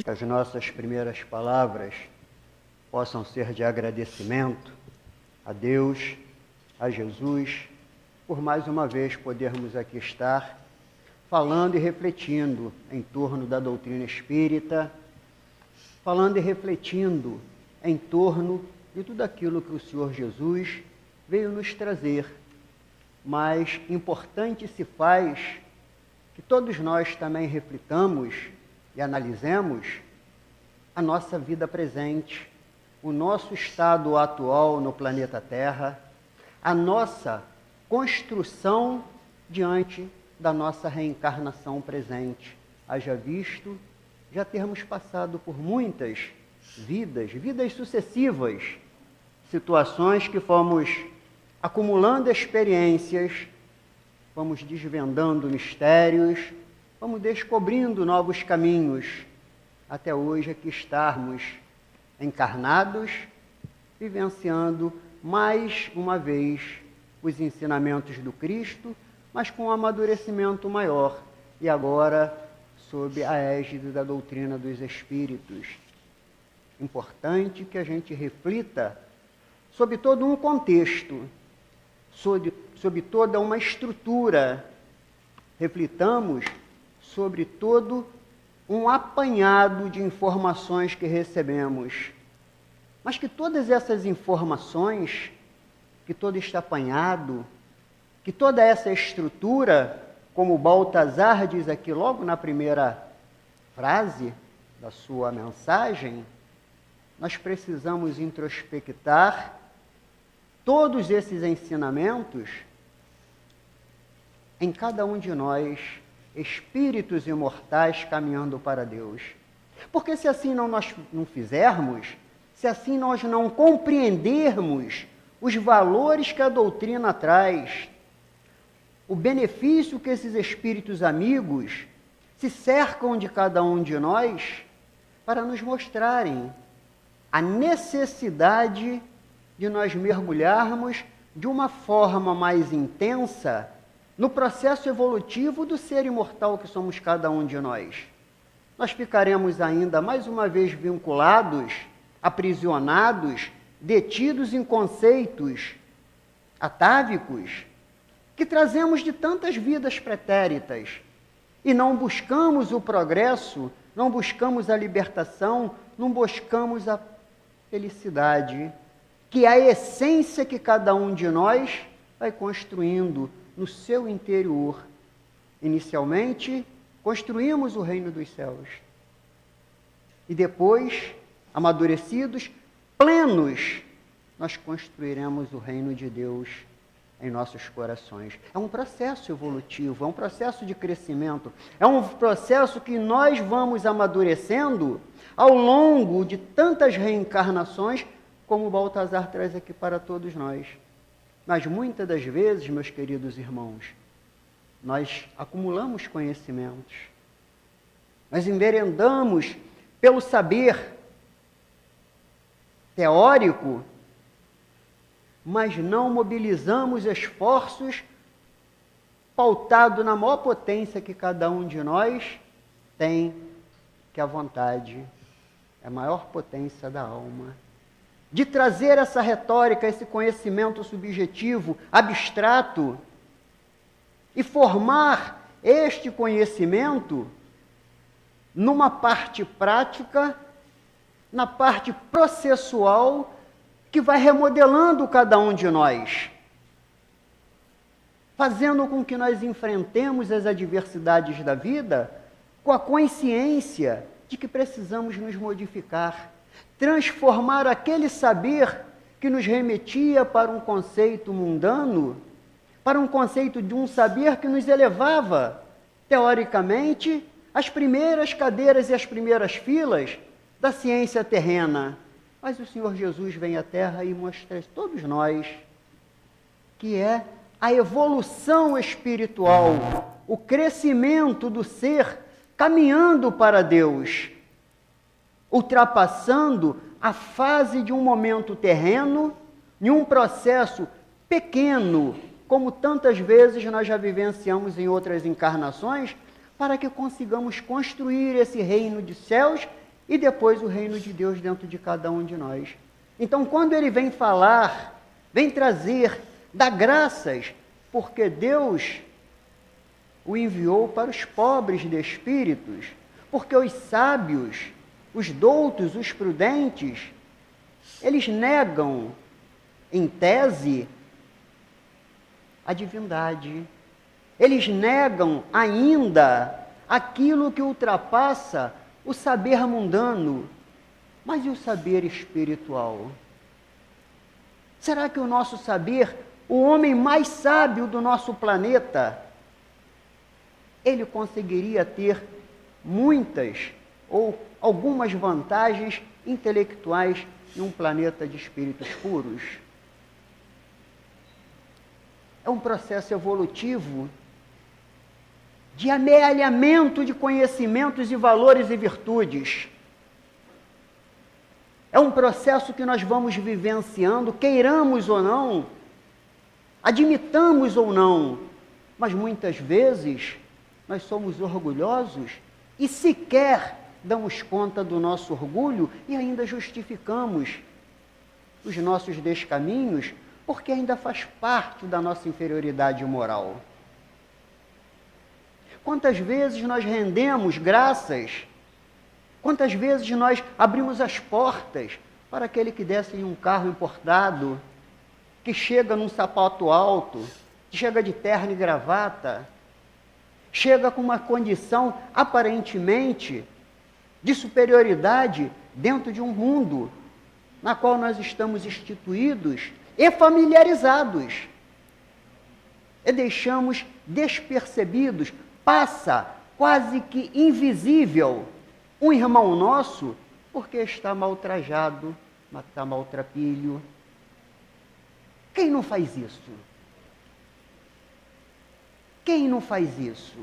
Que as nossas primeiras palavras possam ser de agradecimento a Deus, a Jesus, por mais uma vez podermos aqui estar falando e refletindo em torno da doutrina espírita, falando e refletindo em torno de tudo aquilo que o Senhor Jesus veio nos trazer. Mas importante se faz que todos nós também reflitamos e analisemos a nossa vida presente, o nosso estado atual no planeta Terra, a nossa construção diante da nossa reencarnação presente. Haja visto já termos passado por muitas vidas sucessivas, situações que fomos acumulando experiências, vamos desvendando mistérios, vamos descobrindo novos caminhos, até hoje aqui estarmos encarnados, vivenciando mais uma vez os ensinamentos do Cristo, mas com um amadurecimento maior, e agora sob a égide da doutrina dos Espíritos. Importante que a gente reflita sobre todo um contexto, sobre toda uma estrutura, reflitamos sobre todo um apanhado de informações que recebemos, mas que todas essas informações, que todo este apanhado, que toda essa estrutura, como Baltazar diz aqui logo na primeira frase da sua mensagem, nós precisamos introspectar todos esses ensinamentos em cada um de nós, espíritos imortais caminhando para Deus. Porque se assim nós não fizermos, se assim nós não compreendermos os valores que a doutrina traz, o benefício que esses espíritos amigos se cercam de cada um de nós para nos mostrarem a necessidade de nós mergulharmos de uma forma mais intensa no processo evolutivo do ser imortal que somos cada um de nós. Nós ficaremos ainda mais uma vez vinculados, aprisionados, detidos em conceitos atávicos que trazemos de tantas vidas pretéritas e não buscamos o progresso, não buscamos a libertação, não buscamos a felicidade, que é a essência que cada um de nós vai construindo no seu interior. Inicialmente, construímos o reino dos céus. E depois, amadurecidos, plenos, nós construiremos o reino de Deus em nossos corações. É um processo evolutivo, é um processo de crescimento, é um processo que nós vamos amadurecendo ao longo de tantas reencarnações, como o Baltazar traz aqui para todos nós. Mas muitas das vezes, meus queridos irmãos, nós acumulamos conhecimentos, nós enveredamos pelo saber teórico, mas não mobilizamos esforços pautado na maior potência que cada um de nós tem, que a vontade é a maior potência da alma. De trazer essa retórica, esse conhecimento subjetivo, abstrato, e formar este conhecimento numa parte prática, na parte processual, que vai remodelando cada um de nós, fazendo com que nós enfrentemos as adversidades da vida com a consciência de que precisamos nos modificar, transformar aquele saber que nos remetia para um conceito mundano, para um conceito de um saber que nos elevava, teoricamente, às primeiras cadeiras e às primeiras filas da ciência terrena. Mas o Senhor Jesus vem à Terra e mostra a todos nós que é a evolução espiritual, o crescimento do ser caminhando para Deus, ultrapassando a fase de um momento terreno, em um processo pequeno como tantas vezes nós já vivenciamos em outras encarnações, para que consigamos construir esse reino de céus e depois o reino de Deus dentro de cada um de nós. Então, quando ele vem falar, vem trazer, dá graças, porque Deus o enviou para os pobres de espíritos, porque os sábios, os doutos, os prudentes, eles negam, em tese, a divindade. Eles negam ainda aquilo que ultrapassa o saber mundano. Mas e o saber espiritual? Será que o nosso saber, o homem mais sábio do nosso planeta, ele conseguiria ter muitas ou algumas vantagens intelectuais em um planeta de espíritos puros? É um processo evolutivo de amealhamento de conhecimentos e valores e virtudes. É um processo que nós vamos vivenciando, queiramos ou não, admitamos ou não, mas muitas vezes nós somos orgulhosos e sequer damos conta do nosso orgulho e ainda justificamos os nossos descaminhos, porque ainda faz parte da nossa inferioridade moral. Quantas vezes nós rendemos graças, quantas vezes nós abrimos as portas para aquele que desce em um carro importado, que chega num sapato alto, que chega de terno e gravata, chega com uma condição aparentemente de superioridade dentro de um mundo na qual nós estamos instituídos e familiarizados. E deixamos despercebidos, passa quase que invisível um irmão nosso porque está maltrajado, está maltrapilho. Quem não faz isso? Quem não faz isso?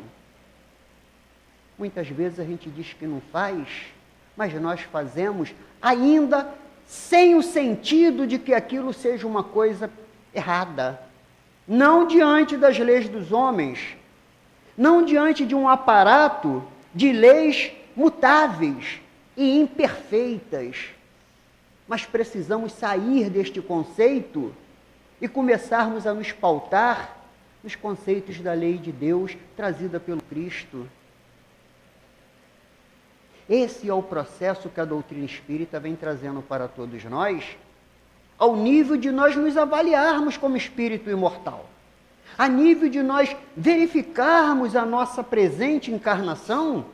Muitas vezes a gente diz que não faz, mas nós fazemos ainda sem o sentido de que aquilo seja uma coisa errada. Não diante das leis dos homens, não diante de um aparato de leis mutáveis e imperfeitas, mas precisamos sair deste conceito e começarmos a nos pautar nos conceitos da lei de Deus trazida pelo Cristo. Esse é o processo que a doutrina espírita vem trazendo para todos nós, ao nível de nós nos avaliarmos como espírito imortal, a nível de nós verificarmos a nossa presente encarnação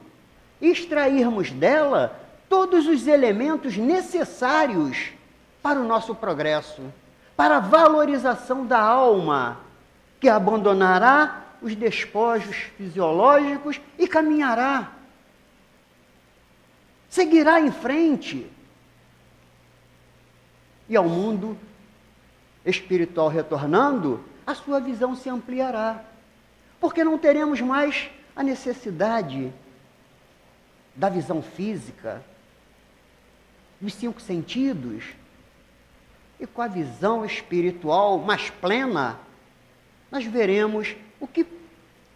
e extrairmos dela todos os elementos necessários para o nosso progresso, para a valorização da alma, que abandonará os despojos fisiológicos e caminhará, seguirá em frente. E ao mundo espiritual retornando, a sua visão se ampliará, porque não teremos mais a necessidade da visão física, dos 5 sentidos, e com a visão espiritual mais plena, nós veremos o que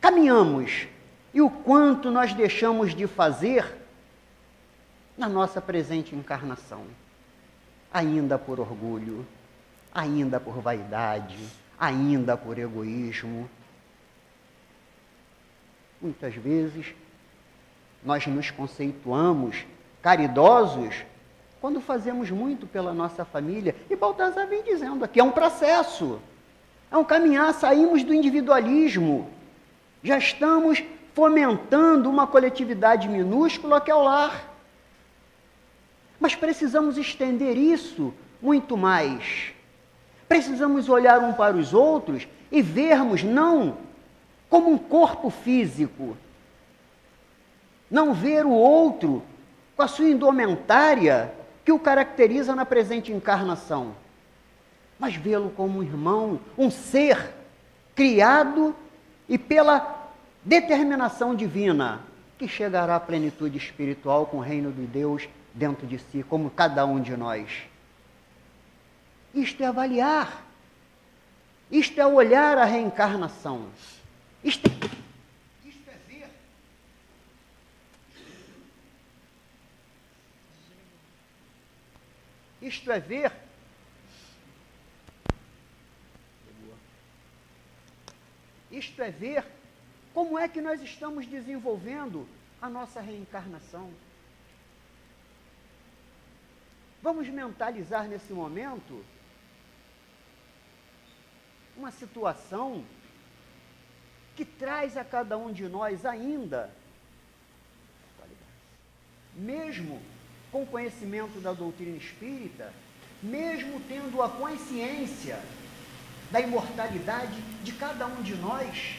caminhamos e o quanto nós deixamos de fazer na nossa presente encarnação, ainda por orgulho, ainda por vaidade, ainda por egoísmo. Muitas vezes nós nos conceituamos caridosos quando fazemos muito pela nossa família. E Baltazar vem dizendo aqui, é um processo, é um caminhar, saímos do individualismo, já estamos fomentando uma coletividade minúscula que é o lar. Mas precisamos estender isso muito mais. Precisamos olhar um para os outros e vermos não como um corpo físico, não ver o outro com a sua indumentária que o caracteriza na presente encarnação, mas vê-lo como um irmão, um ser criado e pela determinação divina que chegará à plenitude espiritual com o reino de Deus dentro de si, como cada um de nós. Isto é avaliar. Isto é olhar a reencarnação. Isto é ver. Isto é ver. Isto é ver como é que nós estamos desenvolvendo a nossa reencarnação. Vamos mentalizar nesse momento uma situação que traz a cada um de nós ainda, mesmo com conhecimento da doutrina espírita, mesmo tendo a consciência da imortalidade de cada um de nós,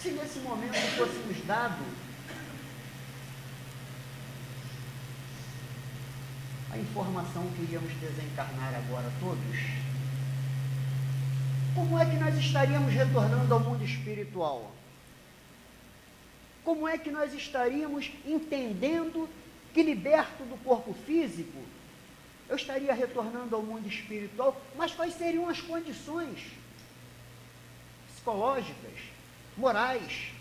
se nesse momento fôssemos dado a informação que iríamos desencarnar agora todos, como é que nós estaríamos retornando ao mundo espiritual? Como é que nós estaríamos entendendo que, liberto do corpo físico, eu estaria retornando ao mundo espiritual? Mas quais seriam as condições psicológicas, morais?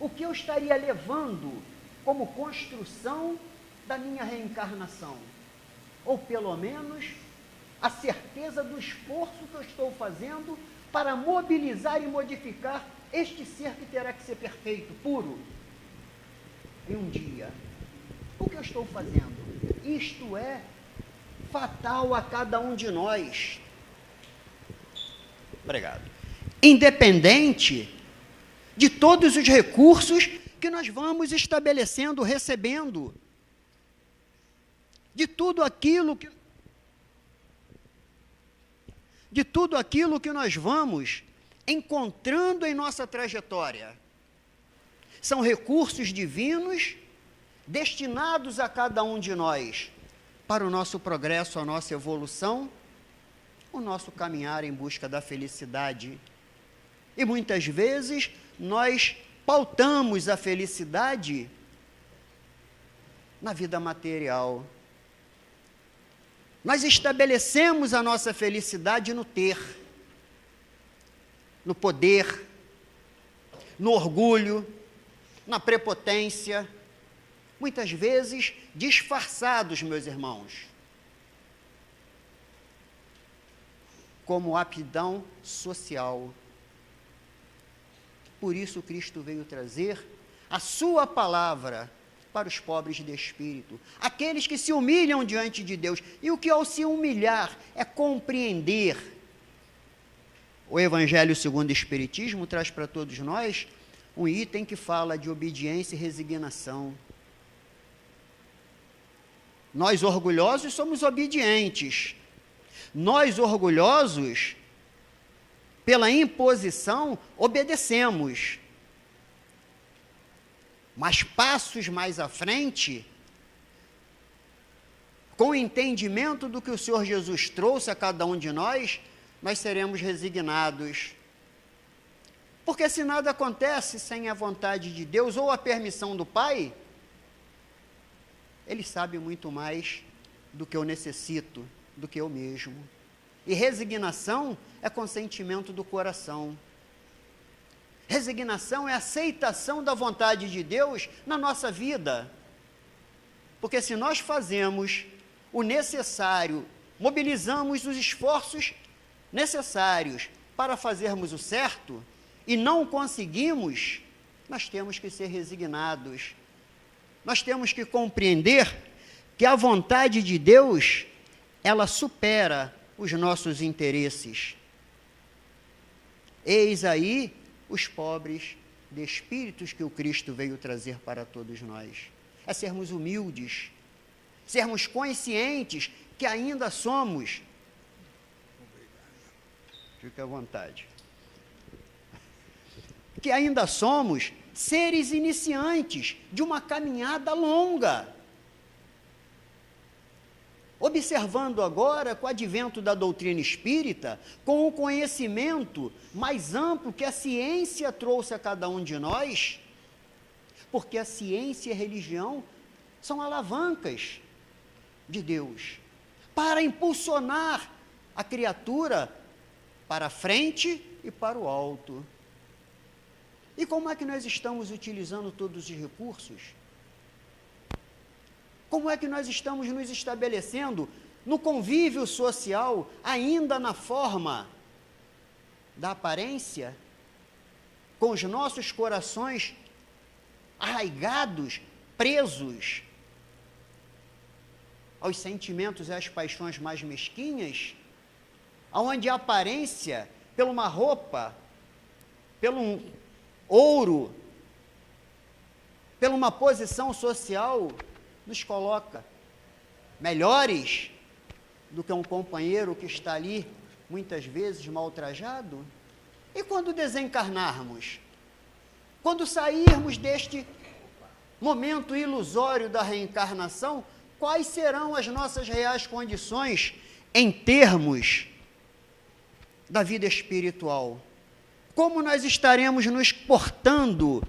O que eu estaria levando como construção da minha reencarnação? Ou pelo menos a certeza do esforço que eu estou fazendo para mobilizar e modificar este ser que terá que ser perfeito, puro, em um dia. O que eu estou fazendo? Isto é fatal a cada um de nós. Obrigado. Independente de todos os recursos que nós vamos estabelecendo, recebendo, de tudo aquilo que nós vamos encontrando em nossa trajetória. São recursos divinos destinados a cada um de nós para o nosso progresso, a nossa evolução, o nosso caminhar em busca da felicidade. E muitas vezes nós pautamos a felicidade na vida material. Nós estabelecemos a nossa felicidade no ter, no poder, no orgulho, na prepotência, muitas vezes disfarçados, meus irmãos, como aptidão social. Por isso Cristo veio trazer a sua palavra para os pobres de espírito, aqueles que se humilham diante de Deus. E o que ao se humilhar é compreender. O Evangelho segundo o Espiritismo traz para todos nós um item que fala de obediência e resignação. Nós orgulhosos somos obedientes. Nós orgulhosos, pela imposição, obedecemos. Mas passos mais à frente, com o entendimento do que o Senhor Jesus trouxe a cada um de nós, nós seremos resignados. Porque se nada acontece sem a vontade de Deus ou a permissão do Pai, Ele sabe muito mais do que eu necessito, do que eu mesmo. E resignação é consentimento do coração. Resignação é aceitação da vontade de Deus na nossa vida. Porque se nós fazemos o necessário, mobilizamos os esforços necessários para fazermos o certo e não conseguimos, nós temos que ser resignados. Nós temos que compreender que a vontade de Deus, ela supera os nossos interesses. Eis aí os pobres de espíritos que o Cristo veio trazer para todos nós. É sermos humildes, sermos conscientes que ainda somos. Fique à vontade. Que ainda somos seres iniciantes de uma caminhada longa. Observando agora, com o advento da doutrina espírita, com o conhecimento mais amplo que a ciência trouxe a cada um de nós, porque a ciência e a religião são alavancas de Deus para impulsionar a criatura para frente e para o alto. E como é que nós estamos utilizando todos os recursos? Como é que nós estamos nos estabelecendo no convívio social, ainda na forma da aparência, com os nossos corações arraigados, presos aos sentimentos e às paixões mais mesquinhas, onde a aparência, pela uma roupa, pelo um ouro, pela uma posição social, nos coloca melhores do que um companheiro que está ali, muitas vezes mal trajado? E quando desencarnarmos? Quando sairmos deste momento ilusório da reencarnação, quais serão as nossas reais condições em termos da vida espiritual? Como nós estaremos nos portando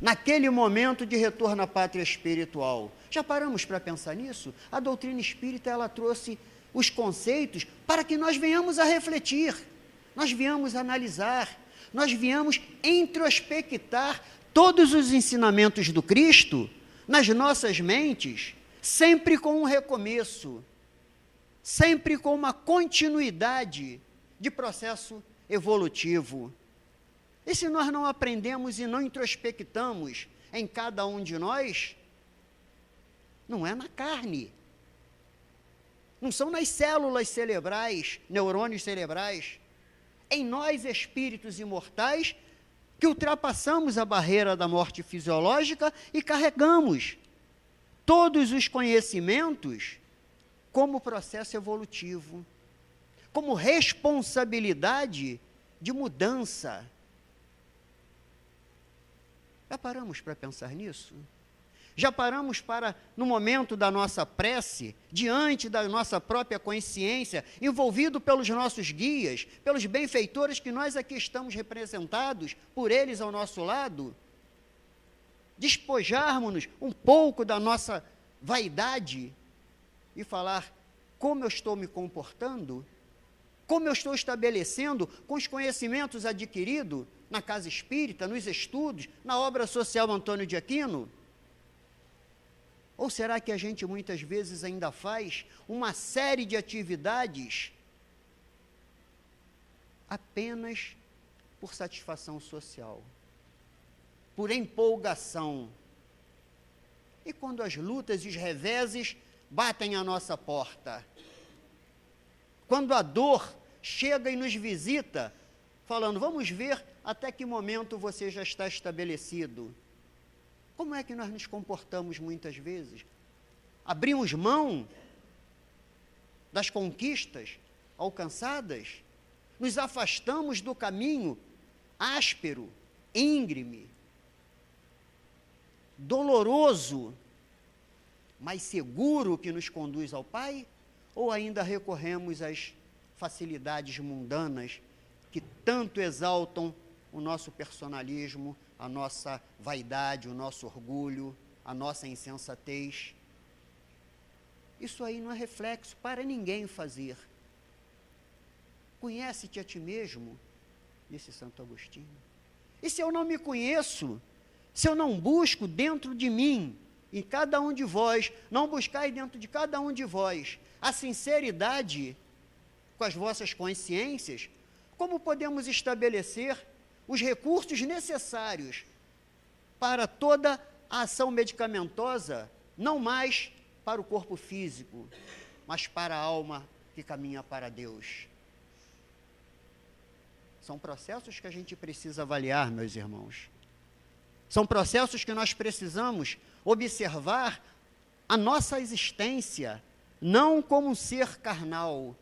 naquele momento de retorno à pátria espiritual? Já paramos para pensar nisso? A doutrina espírita, ela trouxe os conceitos para que nós venhamos a refletir, nós venhamos a analisar, nós venhamos introspectar todos os ensinamentos do Cristo nas nossas mentes, sempre com um recomeço, sempre com uma continuidade de processo evolutivo. E se nós não aprendemos e não introspectamos em cada um de nós, não é na carne, não são nas células cerebrais, neurônios cerebrais, em nós, espíritos imortais, que ultrapassamos a barreira da morte fisiológica e carregamos todos os conhecimentos como processo evolutivo, como responsabilidade de mudança. Já paramos para pensar nisso? Já paramos para, no momento da nossa prece, diante da nossa própria consciência, envolvido pelos nossos guias, pelos benfeitores que nós aqui estamos representados, por eles ao nosso lado, despojarmos-nos um pouco da nossa vaidade e falar como eu estou me comportando, como eu estou estabelecendo com os conhecimentos adquiridos na casa espírita, nos estudos, na obra social Antônio de Aquino? Ou será que a gente muitas vezes ainda faz uma série de atividades apenas por satisfação social, por empolgação? E quando as lutas e os reveses batem à nossa porta? Quando a dor chega e nos visita, falando, vamos ver até que momento você já está estabelecido. Como é que nós nos comportamos muitas vezes? Abrimos mão das conquistas alcançadas? Nos afastamos do caminho áspero, íngreme, doloroso, mas seguro que nos conduz ao Pai? Ou ainda recorremos às facilidades mundanas que tanto exaltam o nosso personalismo, a nossa vaidade, o nosso orgulho, a nossa insensatez? Isso aí não é reflexo para ninguém fazer. Conhece-te a ti mesmo, disse Santo Agostinho. E se eu não me conheço, se eu não busco dentro de mim, em cada um de vós, não buscai dentro de cada um de vós a sinceridade com as vossas consciências, como podemos estabelecer os recursos necessários para toda a ação medicamentosa, não mais para o corpo físico, mas para a alma que caminha para Deus? São processos que a gente precisa avaliar, meus irmãos. São processos que nós precisamos observar a nossa existência, não como um ser carnal,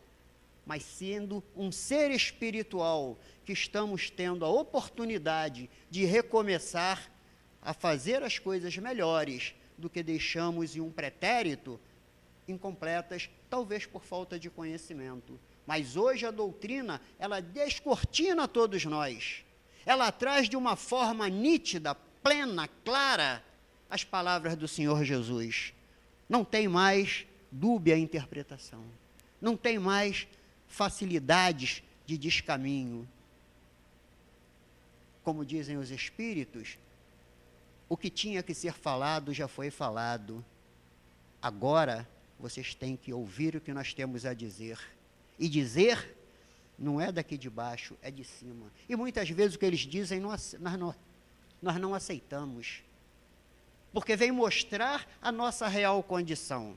mas sendo um ser espiritual, que estamos tendo a oportunidade de recomeçar a fazer as coisas melhores do que deixamos em um pretérito, incompletas, talvez por falta de conhecimento. Mas hoje a doutrina, ela descortina todos nós. Ela traz de uma forma nítida, plena, clara, as palavras do Senhor Jesus. Não tem mais dúbia interpretação. Não tem mais facilidades de descaminho. Como dizem os espíritos, o que tinha que ser falado já foi falado. Agora, vocês têm que ouvir o que nós temos a dizer. E dizer não é daqui de baixo, é de cima. E muitas vezes o que eles dizem nós não aceitamos. Porque vem mostrar a nossa real condição.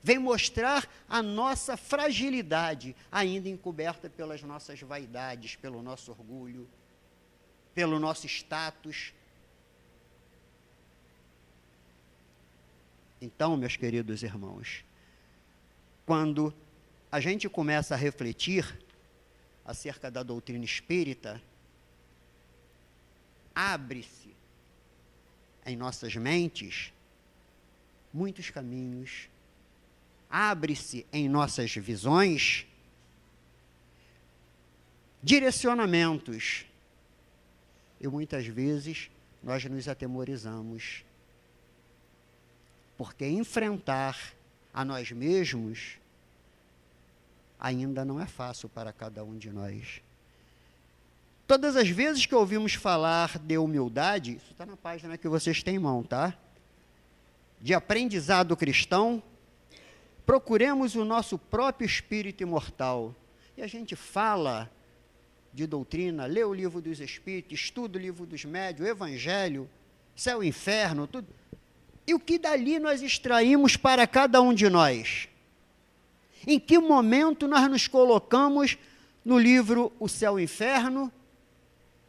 Vem mostrar a nossa fragilidade, ainda encoberta pelas nossas vaidades, pelo nosso orgulho, pelo nosso status. Então, meus queridos irmãos, quando a gente começa a refletir acerca da doutrina espírita, abre-se em nossas mentes muitos caminhos, abre-se em nossas visões direcionamentos, e muitas vezes nós nos atemorizamos, porque enfrentar a nós mesmos ainda não é fácil para cada um de nós. Todas as vezes que ouvimos falar de humildade, isso está na página que vocês têm em mão, tá? De aprendizado cristão, procuremos o nosso próprio espírito imortal. E a gente fala de doutrina, lê o livro dos Espíritos, estuda o livro dos Médiuns, o Evangelho, céu e inferno, tudo. E o que dali nós extraímos para cada um de nós? Em que momento nós nos colocamos no livro O Céu e o Inferno,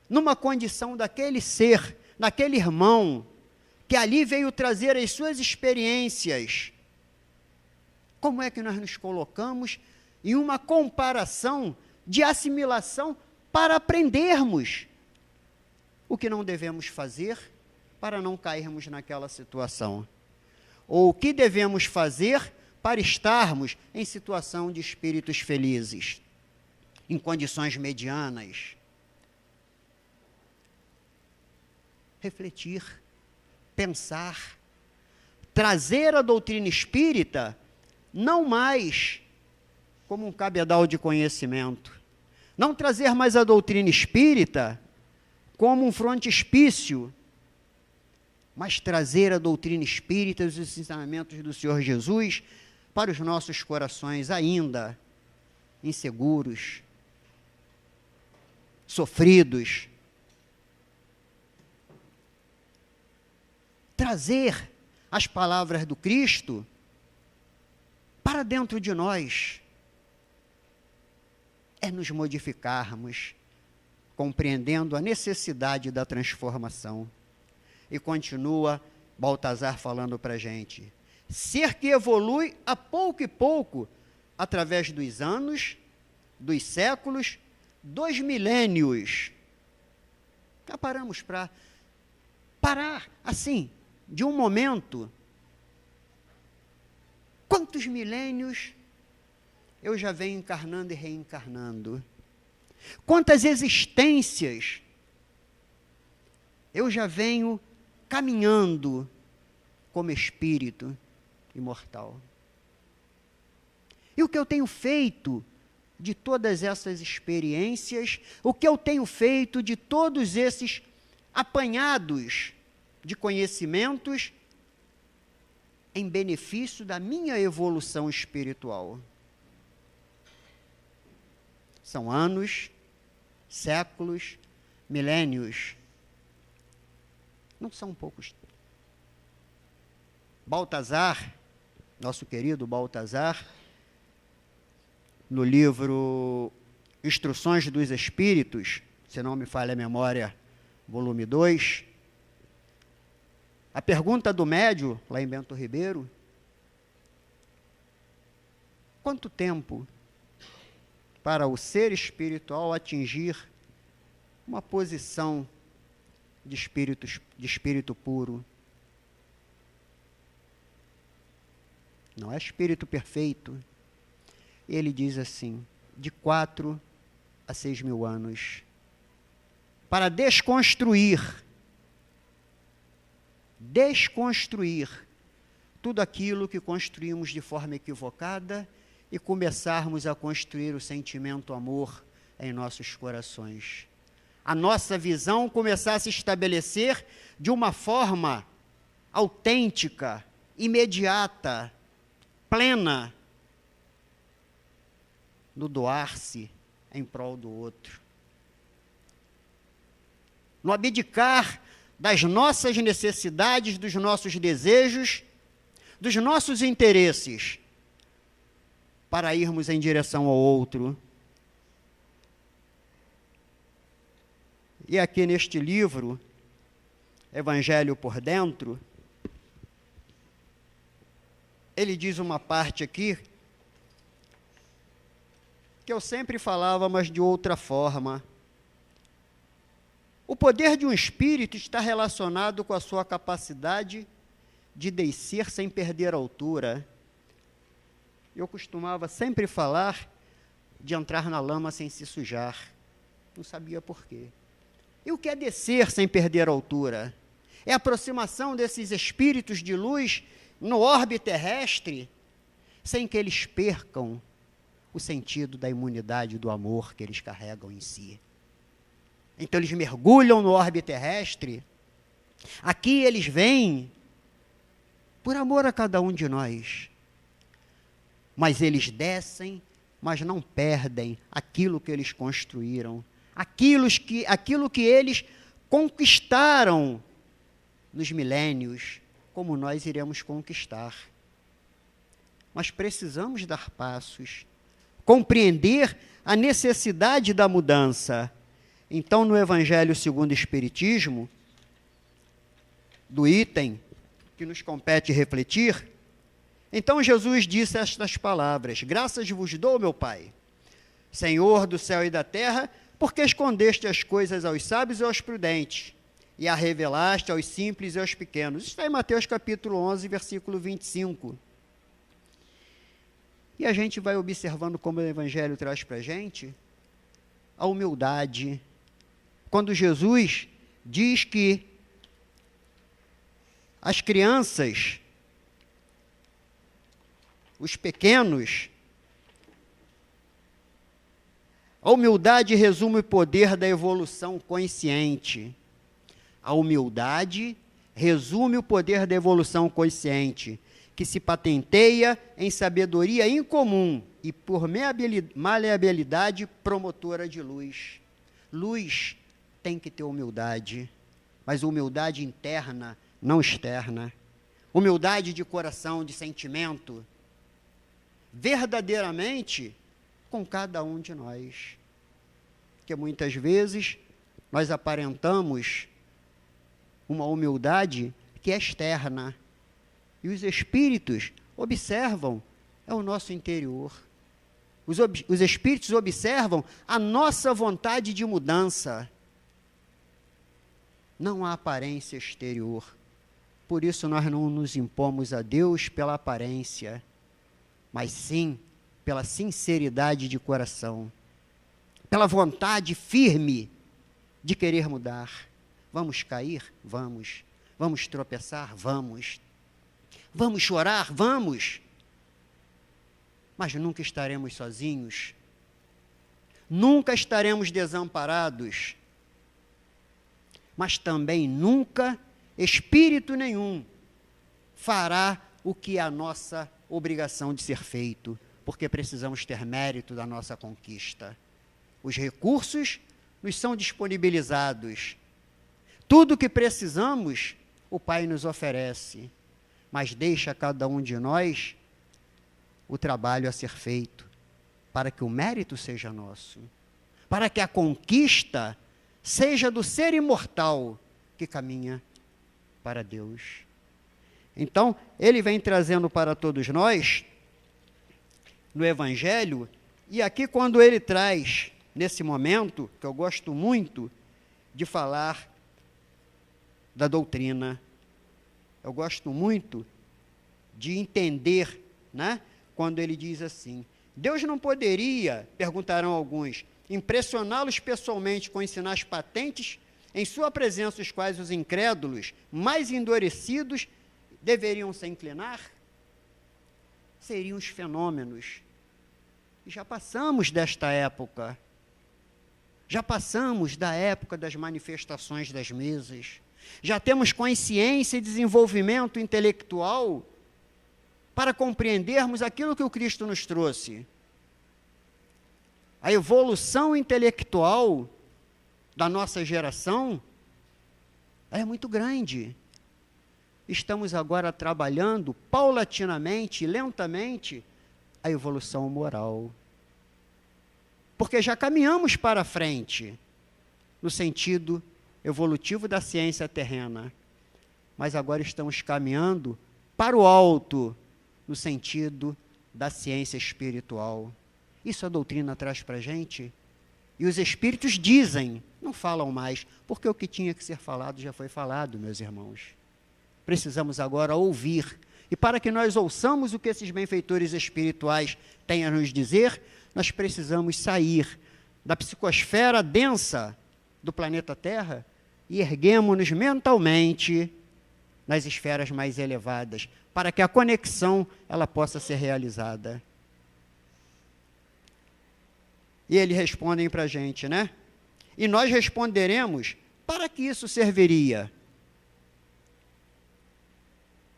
numa condição daquele ser, daquele irmão, que ali veio trazer as suas experiências? Como é que nós nos colocamos em uma comparação de assimilação para aprendermos o que não devemos fazer para não cairmos naquela situação? Ou o que devemos fazer para estarmos em situação de espíritos felizes, em condições medianas? Refletir, pensar, trazer a doutrina espírita não mais como um cabedal de conhecimento, não trazer mais a doutrina espírita como um frontispício, mas trazer a doutrina espírita e os ensinamentos do Senhor Jesus para os nossos corações ainda inseguros, sofridos. Trazer as palavras do Cristo para dentro de nós é nos modificarmos, compreendendo a necessidade da transformação. E continua Baltazar falando para a gente: ser que evolui a pouco e pouco, através dos anos, dos séculos, dos milênios. Já paramos para parar, assim, de um momento. Quantos milênios eu já venho encarnando e reencarnando? Quantas existências eu já venho caminhando como espírito imortal? E o que eu tenho feito de todas essas experiências, o que eu tenho feito de todos esses apanhados de conhecimentos em benefício da minha evolução espiritual? São anos, séculos, milênios. Não são poucos. Baltazar, nosso querido Baltazar, no livro Instruções dos Espíritos, se não me falha a memória, volume 2, a pergunta do médium, lá em Bento Ribeiro: quanto tempo para o ser espiritual atingir uma posição de espírito puro? Não é espírito perfeito. Ele diz assim: de 4 a 6 mil anos, para desconstruir tudo aquilo que construímos de forma equivocada e começarmos a construir o sentimento amor em nossos corações. A nossa visão começar a se estabelecer de uma forma autêntica, imediata, plena, no doar-se em prol do outro. No abdicar das nossas necessidades, dos nossos desejos, dos nossos interesses, para irmos em direção ao outro. E aqui neste livro, Evangelho por Dentro, ele diz uma parte aqui, que eu sempre falava, mas de outra forma. O poder de um espírito está relacionado com a sua capacidade de descer sem perder a altura. Eu costumava sempre falar de entrar na lama sem se sujar. Não sabia por quê. E o que é descer sem perder a altura? É a aproximação desses espíritos de luz no orbe terrestre, sem que eles percam o sentido da imunidade do amor que eles carregam em si. Então eles mergulham no orbe terrestre, aqui eles vêm por amor a cada um de nós, mas eles descem, mas não perdem aquilo que eles construíram, aquilo que eles conquistaram nos milênios, como nós iremos conquistar. Mas precisamos dar passos, compreender a necessidade da mudança. Então, no Evangelho segundo o Espiritismo, do item que nos compete refletir, então Jesus disse estas palavras: graças vos dou, meu Pai, Senhor do céu e da terra, porque escondeste as coisas aos sábios e aos prudentes, e a revelaste aos simples e aos pequenos. Isso está em Mateus capítulo 11, versículo 25. E a gente vai observando como o Evangelho traz para a gente a humildade. Quando Jesus diz que as crianças, os pequenos, a humildade resume o poder da evolução consciente. A humildade resume o poder da evolução consciente, que se patenteia em sabedoria incomum e por maleabilidade promotora de luz. Luz tem que ter humildade, mas humildade interna, não externa. Humildade de coração, de sentimento, verdadeiramente com cada um de nós. Porque muitas vezes nós aparentamos uma humildade que é externa. E os espíritos observam o nosso interior. Os espíritos observam a nossa vontade de mudança. Não há aparência exterior. Por isso nós não nos impomos a Deus pela aparência, mas sim pela sinceridade de coração, pela vontade firme de querer mudar. Vamos cair? Vamos. Vamos tropeçar? Vamos. Vamos chorar? Vamos. Mas nunca estaremos sozinhos. Nunca estaremos desamparados. Mas também nunca espírito nenhum fará o que é a nossa obrigação de ser feito, porque precisamos ter mérito da nossa conquista. Os recursos nos são disponibilizados. Tudo o que precisamos, o Pai nos oferece, mas deixa a cada um de nós o trabalho a ser feito, para que o mérito seja nosso, para que a conquista seja do ser imortal que caminha para Deus. Então, ele vem trazendo para todos nós, no Evangelho, e aqui quando ele traz, nesse momento, que eu gosto muito de falar da doutrina, eu gosto muito de entender, né, quando ele diz assim: Deus não poderia, perguntarão alguns, impressioná-los pessoalmente com ensinar patentes em sua presença, os quais os incrédulos, mais endurecidos, deveriam se inclinar? Seriam os fenômenos Já passamos desta época. Já passamos da época das manifestações das mesas. Já temos consciência e desenvolvimento intelectual para compreendermos aquilo que o Cristo nos trouxe. A evolução intelectual da nossa geração é muito grande. Estamos agora trabalhando paulatinamente, lentamente, a evolução moral. Porque já caminhamos para frente, no sentido evolutivo da ciência terrena. Mas agora estamos caminhando para o alto, no sentido da ciência espiritual. Isso a doutrina traz para a gente. E os espíritos dizem, não falam mais, porque o que tinha que ser falado já foi falado, meus irmãos. Precisamos agora ouvir. E para que nós ouçamos o que esses benfeitores espirituais têm a nos dizer, nós precisamos sair da psicosfera densa do planeta Terra e erguemos-nos mentalmente nas esferas mais elevadas, para que a conexão ela possa ser realizada. E eles respondem para a gente, né? E nós responderemos, para que isso serviria?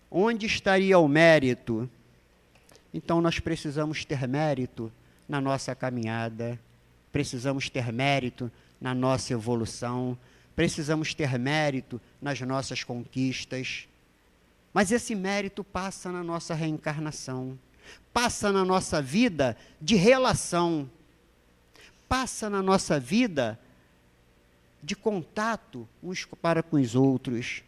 Onde estaria o mérito? Então nós precisamos ter mérito na nossa caminhada, precisamos ter mérito na nossa evolução, precisamos ter mérito nas nossas conquistas. Mas esse mérito passa na nossa reencarnação, passa na nossa vida de relação, passa na nossa vida de contato uns para com os outros.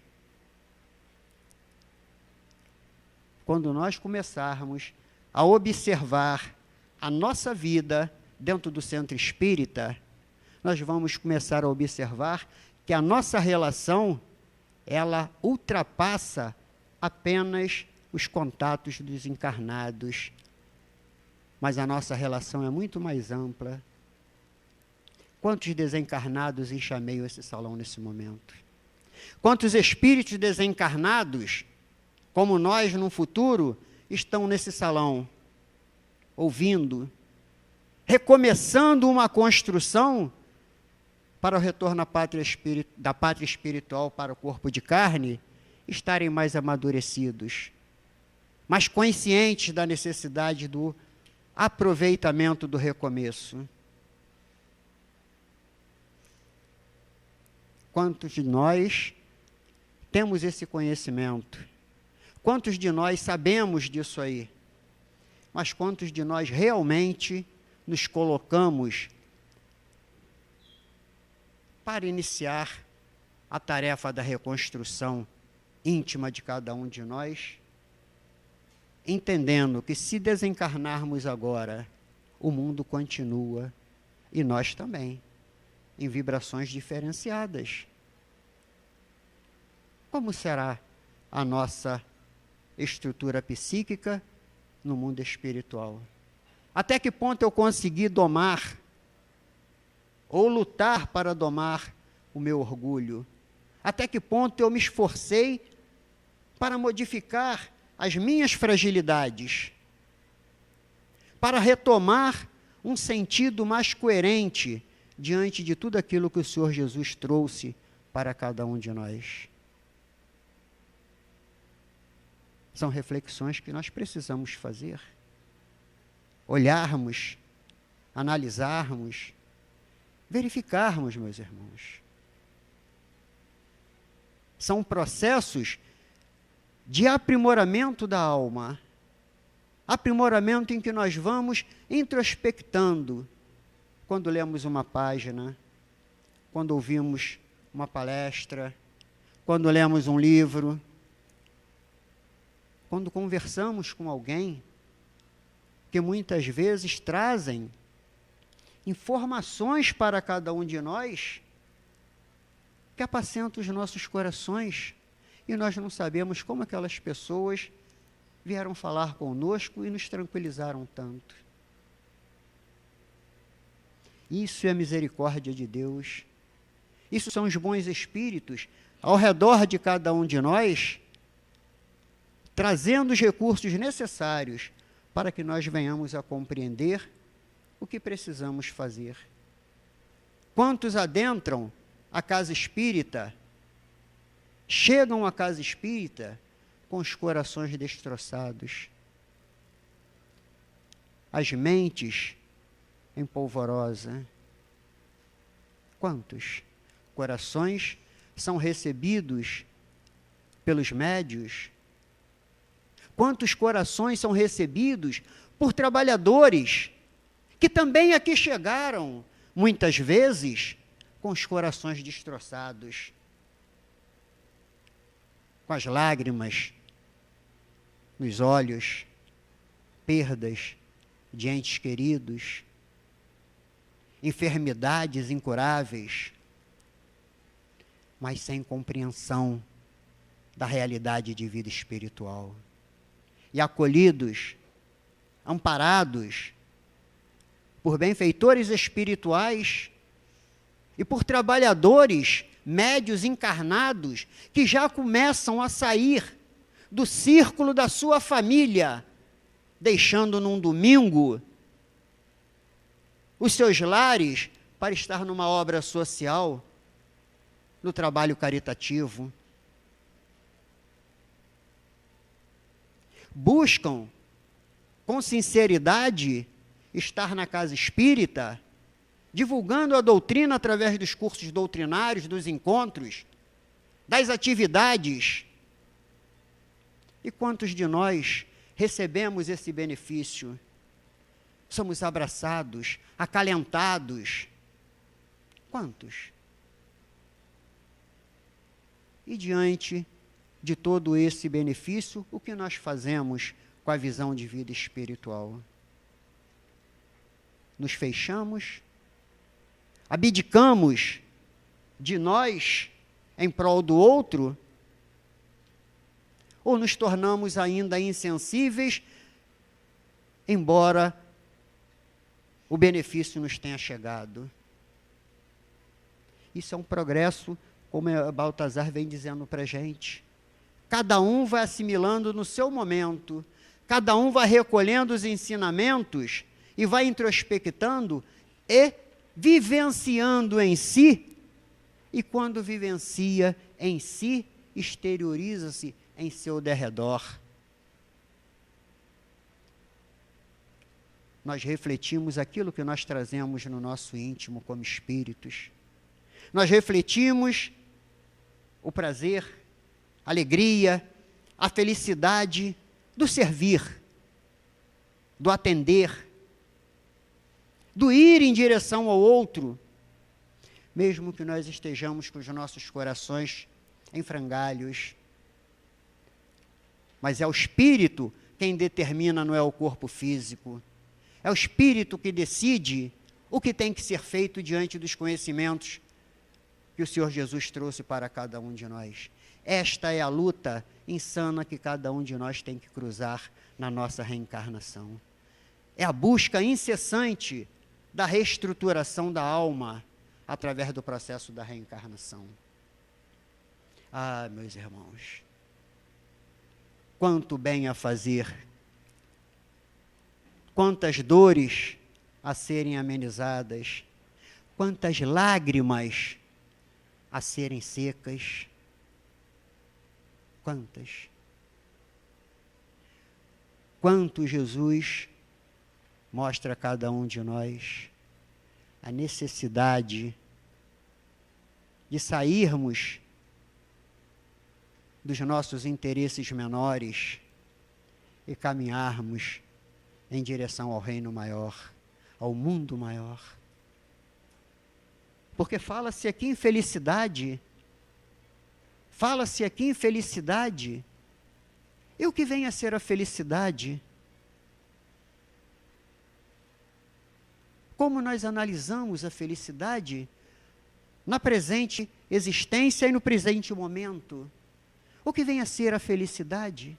Quando nós começarmos a observar a nossa vida dentro do centro espírita, nós vamos começar a observar que a nossa relação, ela ultrapassa apenas os contatos dos encarnados, mas a nossa relação é muito mais ampla. Quantos desencarnados enxameiam esse salão nesse momento? Quantos espíritos desencarnados, como nós no futuro, estão nesse salão, ouvindo, recomeçando uma construção para o retorno da pátria espiritual para o corpo de carne, estarem mais amadurecidos, mais conscientes da necessidade do aproveitamento do recomeço. Quantos de nós temos esse conhecimento? Quantos de nós sabemos disso aí? Mas quantos de nós realmente nos colocamos para iniciar a tarefa da reconstrução íntima de cada um de nós, entendendo que se desencarnarmos agora, o mundo continua e nós também, em vibrações diferenciadas. Como será a nossa estrutura psíquica no mundo espiritual? Até que ponto eu consegui domar ou lutar para domar o meu orgulho? Até que ponto eu me esforcei para modificar as minhas fragilidades, para retomar um sentido mais coerente diante de tudo aquilo que o Senhor Jesus trouxe para cada um de nós? São reflexões que nós precisamos fazer, olharmos, analisarmos, verificarmos, meus irmãos. São processos de aprimoramento da alma, aprimoramento em que nós vamos introspectando, quando lemos uma página, quando ouvimos uma palestra, quando lemos um livro, quando conversamos com alguém, que muitas vezes trazem informações para cada um de nós, que apacentam os nossos corações, e nós não sabemos como aquelas pessoas vieram falar conosco e nos tranquilizaram tanto. Isso é a misericórdia de Deus. Isso são os bons espíritos ao redor de cada um de nós, trazendo os recursos necessários para que nós venhamos a compreender o que precisamos fazer. Quantos adentram a casa espírita, chegam à casa espírita com os corações destroçados, as mentes em polvorosa? Quantos corações são recebidos pelos médios? Quantos corações são recebidos por trabalhadores que também aqui chegaram, muitas vezes, com os corações destroçados, com as lágrimas nos olhos, perdas de entes queridos, enfermidades incuráveis, mas sem compreensão da realidade de vida espiritual. E acolhidos, amparados por benfeitores espirituais e por trabalhadores médios encarnados que já começam a sair do círculo da sua família, deixando num domingo os seus lares para estar numa obra social, no trabalho caritativo. Buscam, com sinceridade, estar na casa espírita, divulgando a doutrina através dos cursos doutrinários, dos encontros, das atividades. E quantos de nós recebemos esse benefício? Somos abraçados, acalentados. Quantos? E diante de todo esse benefício, o que nós fazemos com a visão de vida espiritual? Nos fechamos, abdicamos de nós em prol do outro, ou nos tornamos ainda insensíveis, embora o benefício nos tenha chegado? Isso é um progresso, como Baltazar vem dizendo para a gente. Cada um vai assimilando no seu momento, cada um vai recolhendo os ensinamentos e vai introspectando e vivenciando em si, e quando vivencia em si, exterioriza-se em seu derredor. Nós refletimos aquilo que nós trazemos no nosso íntimo como espíritos. Nós refletimos o prazer, a alegria, a felicidade do servir, do atender, do ir em direção ao outro, mesmo que nós estejamos com os nossos corações em frangalhos. Mas é o espírito quem determina, não é o corpo físico. É o espírito que decide o que tem que ser feito diante dos conhecimentos que o Senhor Jesus trouxe para cada um de nós. Esta é a luta insana que cada um de nós tem que cruzar na nossa reencarnação. É a busca incessante da reestruturação da alma através do processo da reencarnação. Ah, meus irmãos, quanto bem a fazer, quantas dores a serem amenizadas, quantas lágrimas a serem secas, quantas. Quanto Jesus mostra a cada um de nós a necessidade de sairmos dos nossos interesses menores e caminharmos em direção ao reino maior, ao mundo maior. Porque fala-se aqui em felicidade, e o que vem a ser a felicidade? Como nós analisamos a felicidade na presente existência e no presente momento? O que vem a ser a felicidade?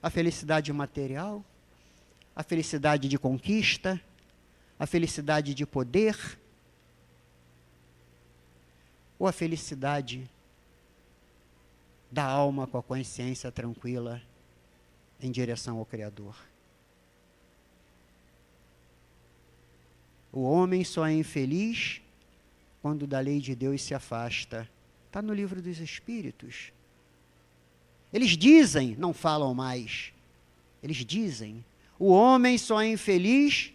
A felicidade material? A felicidade de conquista? A felicidade de poder? Ou a felicidade da alma com a consciência tranquila em direção ao Criador? O homem só é infeliz quando da lei de Deus se afasta. Está no livro dos Espíritos. Eles dizem, não falam mais. Eles dizem, o homem só é infeliz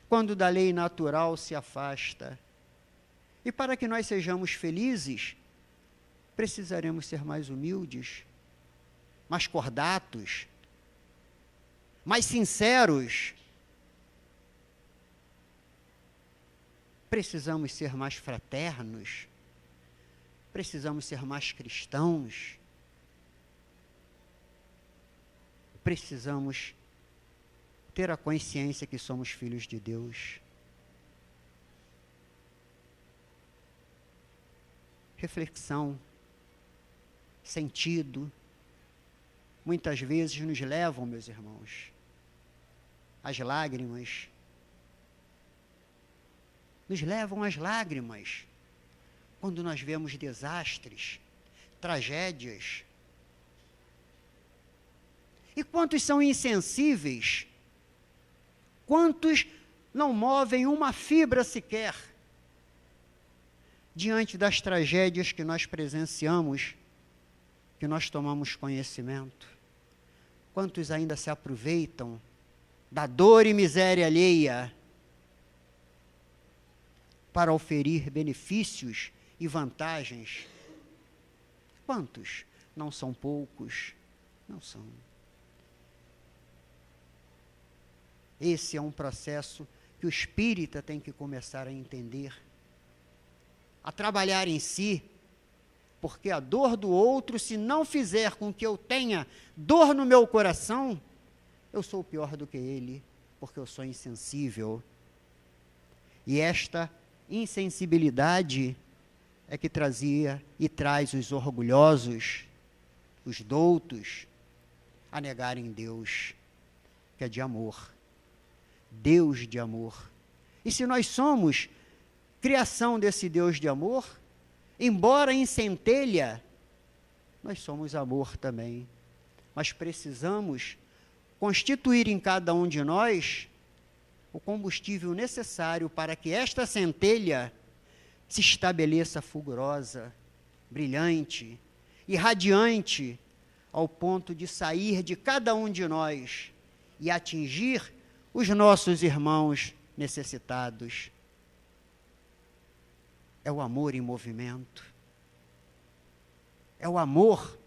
quando da lei natural se afasta. E para que nós sejamos felizes, precisaremos ser mais humildes, mais cordatos, mais sinceros. Precisamos ser mais fraternos, precisamos ser mais cristãos, precisamos ter a consciência que somos filhos de Deus. Reflexão, sentido, muitas vezes nos levam, meus irmãos, às lágrimas. Nos levam às lágrimas quando nós vemos desastres, tragédias. E quantos são insensíveis? Quantos não movem uma fibra sequer diante das tragédias que nós presenciamos, que nós tomamos conhecimento? Quantos ainda se aproveitam da dor e miséria alheia para oferir benefícios e vantagens? Quantos? Não são poucos, não são. Esse é um processo que o espírita tem que começar a entender, a trabalhar em si, porque a dor do outro, se não fizer com que eu tenha dor no meu coração, eu sou pior do que ele, porque eu sou insensível. E esta insensibilidade é que trazia e traz os orgulhosos, os doutos, a negarem Deus, que é de amor. Deus de amor. E se nós somos criação desse Deus de amor, embora em centelha, nós somos amor também. Mas precisamos constituir em cada um de nós o combustível necessário para que esta centelha se estabeleça fulgurosa, brilhante e radiante, ao ponto de sair de cada um de nós e atingir os nossos irmãos necessitados. É o amor em movimento. É o amor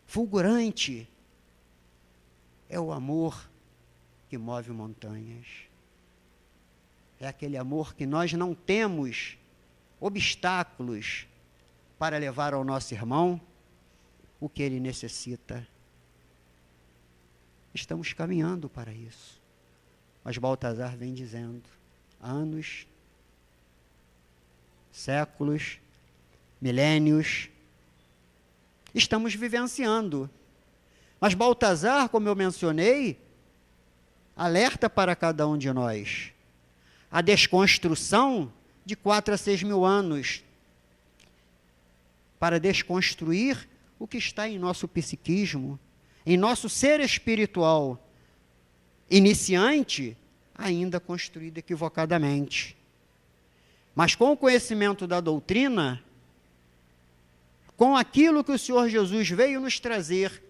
fulgurante. É o amor que move montanhas. É aquele amor que nós não temos obstáculos para levar ao nosso irmão o que ele necessita. Estamos caminhando para isso. Mas Baltazar vem dizendo, anos, séculos, milênios, estamos vivenciando. Mas Baltazar, como eu mencionei, alerta para cada um de nós. A desconstrução de 4 a 6 mil anos, para desconstruir o que está em nosso psiquismo, em nosso ser espiritual, iniciante, ainda construído equivocadamente. Mas com o conhecimento da doutrina, com aquilo que o Senhor Jesus veio nos trazer,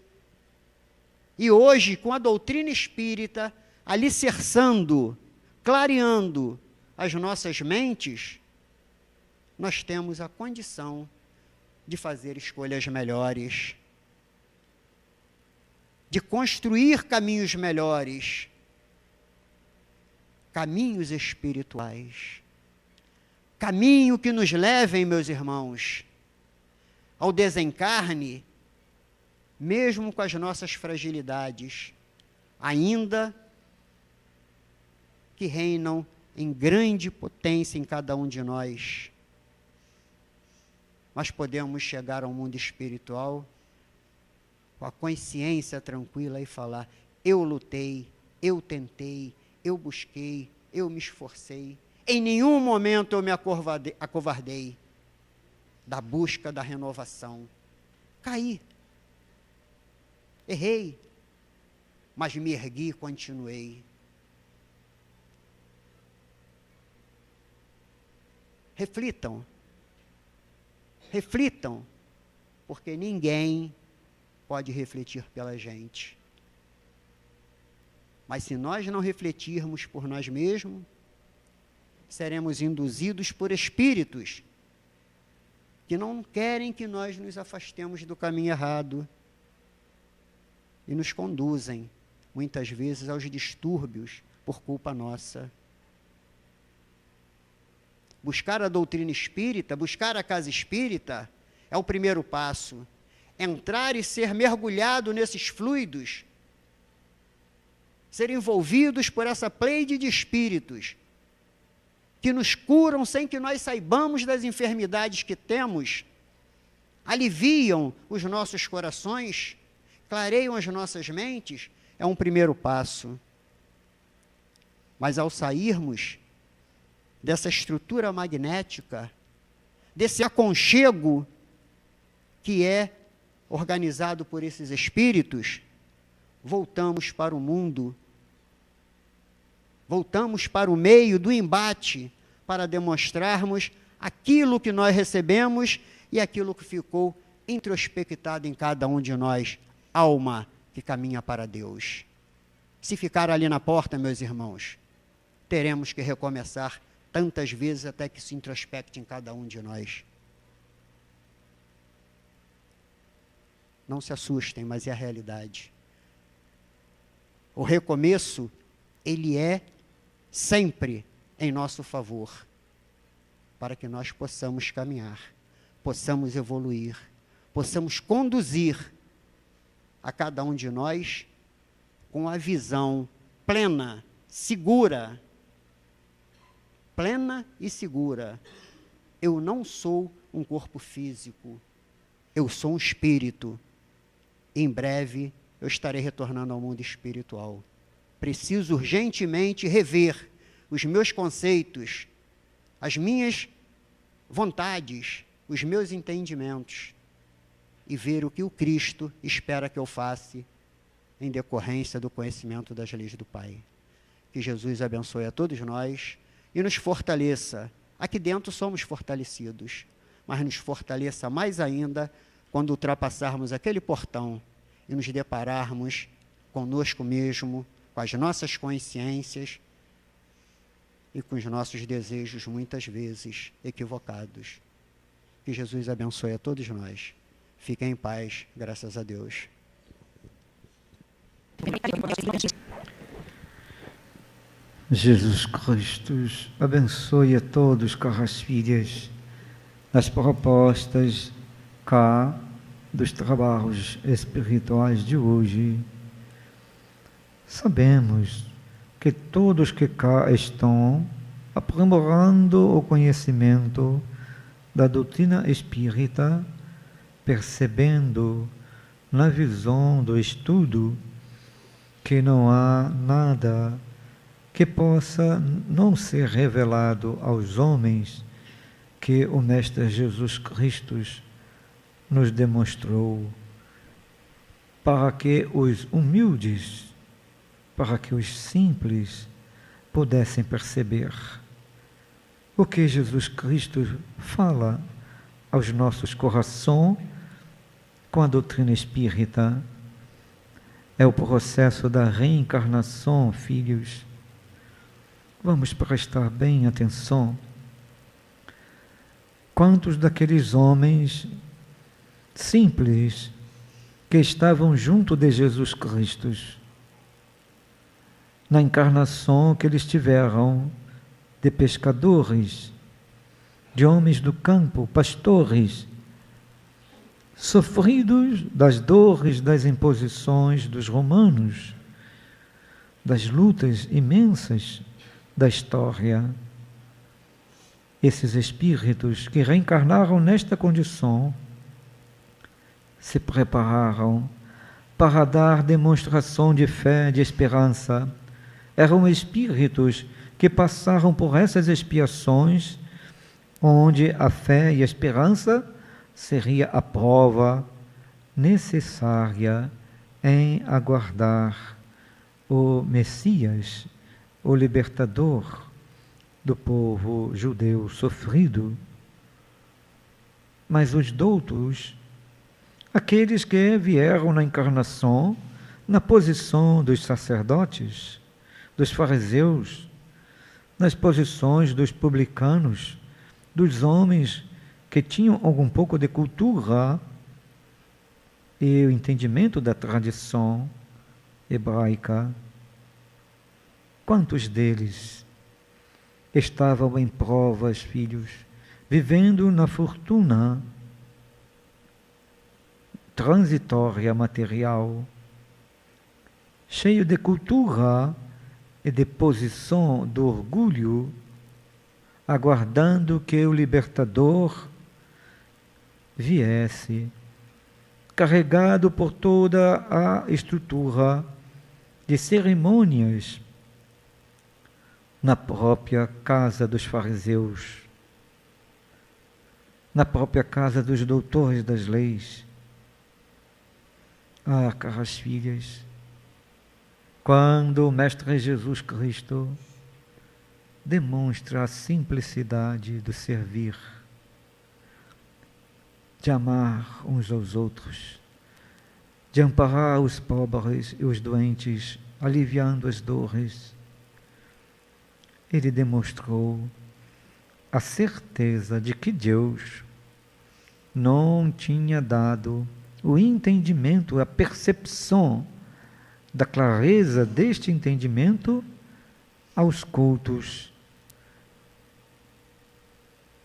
e hoje, com a doutrina espírita, alicerçando, clareando as nossas mentes, nós temos a condição de fazer escolhas melhores, de construir caminhos melhores, caminhos espirituais, caminho que nos levem, meus irmãos, ao desencarne, mesmo com as nossas fragilidades, ainda que reinam em grande potência em cada um de nós. Mas podemos chegar ao mundo espiritual com a consciência tranquila e falar, eu lutei, eu tentei, eu busquei, eu me esforcei, em nenhum momento eu me acovardei da busca da renovação. Caí, errei, mas me ergui e continuei. reflitam. Reflitam, porque ninguém pode refletir pela gente. Mas se nós não refletirmos por nós mesmos, seremos induzidos por espíritos que não querem que nós nos afastemos do caminho errado e nos conduzem, muitas vezes, aos distúrbios por culpa nossa. Buscar a doutrina espírita, buscar a casa espírita, é o primeiro passo. Entrar e ser mergulhado nesses fluidos, ser envolvidos por essa pleide de espíritos que nos curam sem que nós saibamos das enfermidades que temos, aliviam os nossos corações, clareiam as nossas mentes, é um primeiro passo. Mas ao sairmos dessa estrutura magnética, desse aconchego que é organizado por esses espíritos, voltamos para o mundo, voltamos para o meio do embate, para demonstrarmos aquilo que nós recebemos e aquilo que ficou introspectado em cada um de nós, alma que caminha para Deus. Se ficar ali na porta, meus irmãos, teremos que recomeçar tantas vezes até que se introspecte em cada um de nós. Não se assustem, mas é a realidade. O recomeço, ele é sempre em nosso favor, para que nós possamos caminhar, possamos evoluir, possamos conduzir a cada um de nós com a visão plena, segura, plena e segura. Eu não sou um corpo físico, eu sou um espírito. Em breve eu estarei retornando ao mundo espiritual. Preciso urgentemente rever os meus conceitos, as minhas vontades, os meus entendimentos e ver o que o Cristo espera que eu faça em decorrência do conhecimento das leis do Pai. Que Jesus abençoe a todos nós e nos fortaleça. Aqui dentro somos fortalecidos, mas nos fortaleça mais ainda quando ultrapassarmos aquele portão e nos depararmos conosco mesmo, com as nossas consciências e com os nossos desejos, muitas vezes equivocados. Que Jesus abençoe a todos nós. Fiquem em paz, graças a Deus. Jesus Cristo abençoe a todos, caras filhas, nas propostas cá dos trabalhos espirituais de hoje. Sabemos que todos que cá estão aprimorando o conhecimento da doutrina espírita, percebendo na visão do estudo que não há nada que possa não ser revelado aos homens que o Mestre Jesus Cristo nos demonstrou, para que os humildes, para que os simples pudessem perceber o que Jesus Cristo fala aos nossos corações com a doutrina espírita. É o processo da reencarnação, filhos. Vamos prestar bem atenção. Quantos daqueles homens simples que estavam junto de Jesus Cristo, na encarnação que eles tiveram de pescadores, de homens do campo, pastores, sofridos das dores, das imposições dos romanos, das lutas imensas da história. Esses espíritos que reencarnaram nesta condição se prepararam para dar demonstração de fé, de esperança. Eram espíritos que passaram por essas expiações, onde a fé e a esperança seria a prova necessária em aguardar o Messias, o Libertador, do povo judeu sofrido, mas os doutos, aqueles que vieram na encarnação, na posição dos sacerdotes, dos fariseus, nas posições dos publicanos, dos homens que tinham algum pouco de cultura e o entendimento da tradição hebraica. Quantos deles estavam em provas, filhos, vivendo na fortuna transitória material, cheio de cultura e de posição do orgulho, aguardando que o libertador viesse, carregado por toda a estrutura de cerimônias na própria casa dos fariseus, na própria casa dos doutores das leis. Ah, caras filhas, quando o Mestre Jesus Cristo demonstra a simplicidade do servir, de amar uns aos outros, de amparar os pobres e os doentes, aliviando as dores, ele demonstrou a certeza de que Deus não tinha dado o entendimento, a percepção da clareza deste entendimento aos cultos.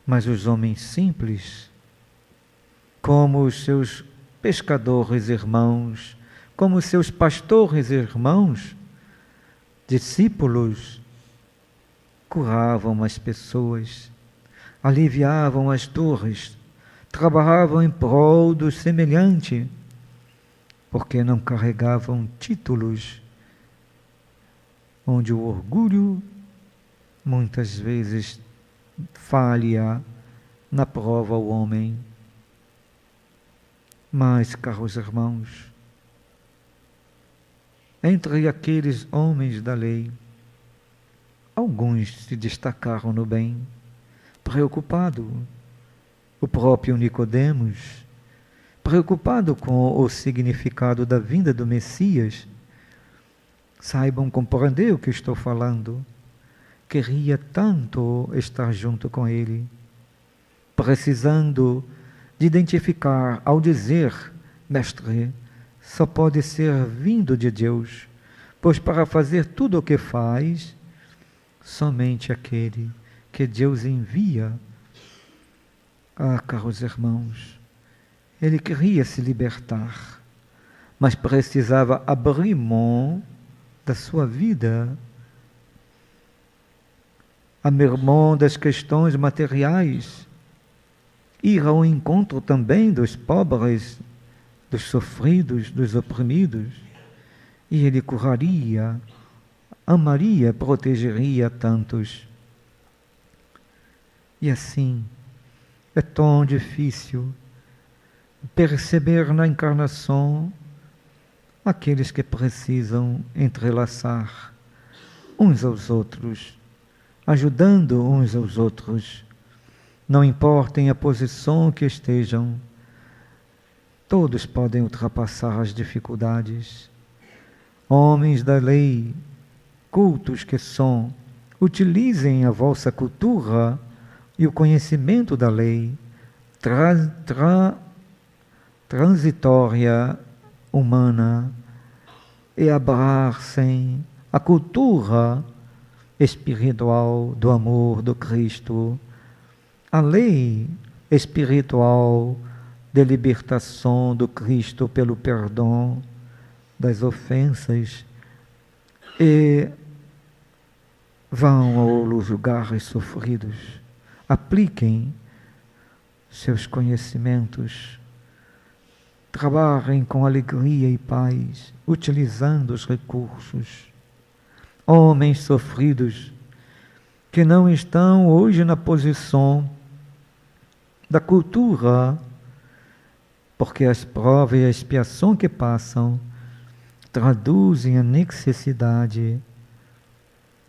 Mas os homens simples, como os seus pescadores irmãos, como os seus pastores irmãos, discípulos, curavam as pessoas, aliviavam as dores, trabalhavam em prol do semelhante, porque não carregavam títulos, onde o orgulho muitas vezes falha na prova ao homem. Mas, caros irmãos, entre aqueles homens da lei, alguns se destacaram no bem, preocupado. O próprio Nicodemos, preocupado com o significado da vinda do Messias, saibam compreender o que estou falando, queria tanto estar junto com ele, precisando de identificar ao dizer, mestre, só pode ser vindo de Deus, pois para fazer tudo o que faz, somente aquele que Deus envia. Ah, caros irmãos, ele queria se libertar, mas precisava abrir mão da sua vida, abrir mão das questões materiais, ir ao encontro também dos pobres, dos sofridos, dos oprimidos, e ele curaria, amaria, protegeria tantos. E assim, é tão difícil perceber na encarnação aqueles que precisam entrelaçar uns aos outros, ajudando uns aos outros, não importa em a posição que estejam, todos podem ultrapassar as dificuldades. Homens da lei, cultos que são, utilizem a vossa cultura e o conhecimento da lei transitória humana e abracem a cultura espiritual do amor do Cristo, a lei espiritual de libertação do Cristo pelo perdão das ofensas, e vão aos lugares sofridos, apliquem seus conhecimentos, trabalhem com alegria e paz, utilizando os recursos. Homens sofridos que não estão hoje na posição da cultura, porque as provas e a expiação que passam traduzem a necessidade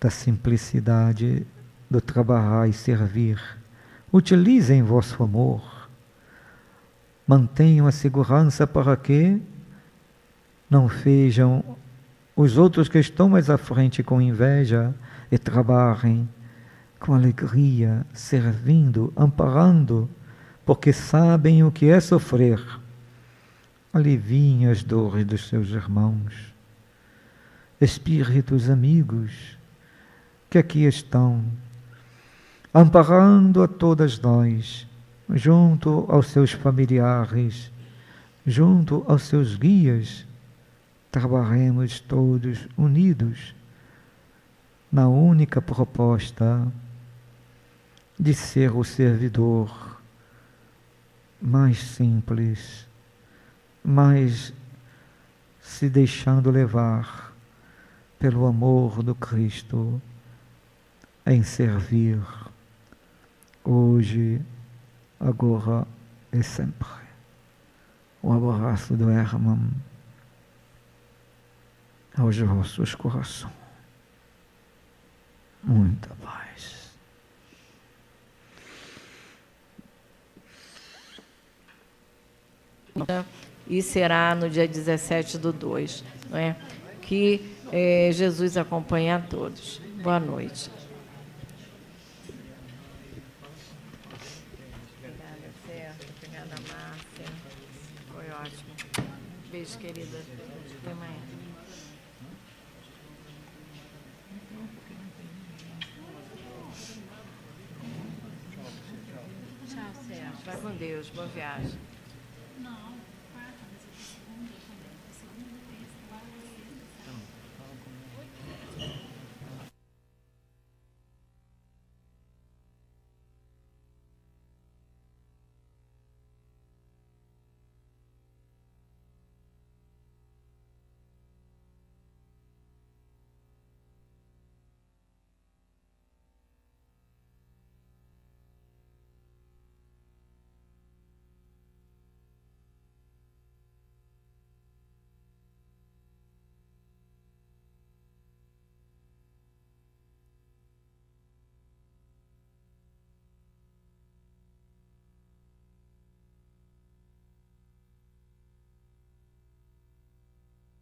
da simplicidade do trabalhar e servir. Utilizem vosso amor. Mantenham a segurança para que não vejam os outros que estão mais à frente com inveja e trabalhem com alegria, servindo, amparando, porque sabem o que é sofrer. Aliviem as dores dos seus irmãos. Espíritos amigos que aqui estão, amparando a todas nós, junto aos seus familiares, junto aos seus guias, trabalhemos todos unidos na única proposta de ser o servidor mais simples, mais se deixando levar pelo amor do Cristo em servir, hoje, agora e sempre. O abraço do Hermann aos vossos corações. Muita paz. E será no dia 17/2, não é? Que Jesus acompanha a todos. Boa noite. Obrigada, Certo. Obrigada, Márcia. Foi ótimo. Beijo, querida. Até amanhã. Tchau, Certo. Vai com Deus. Boa viagem. Não.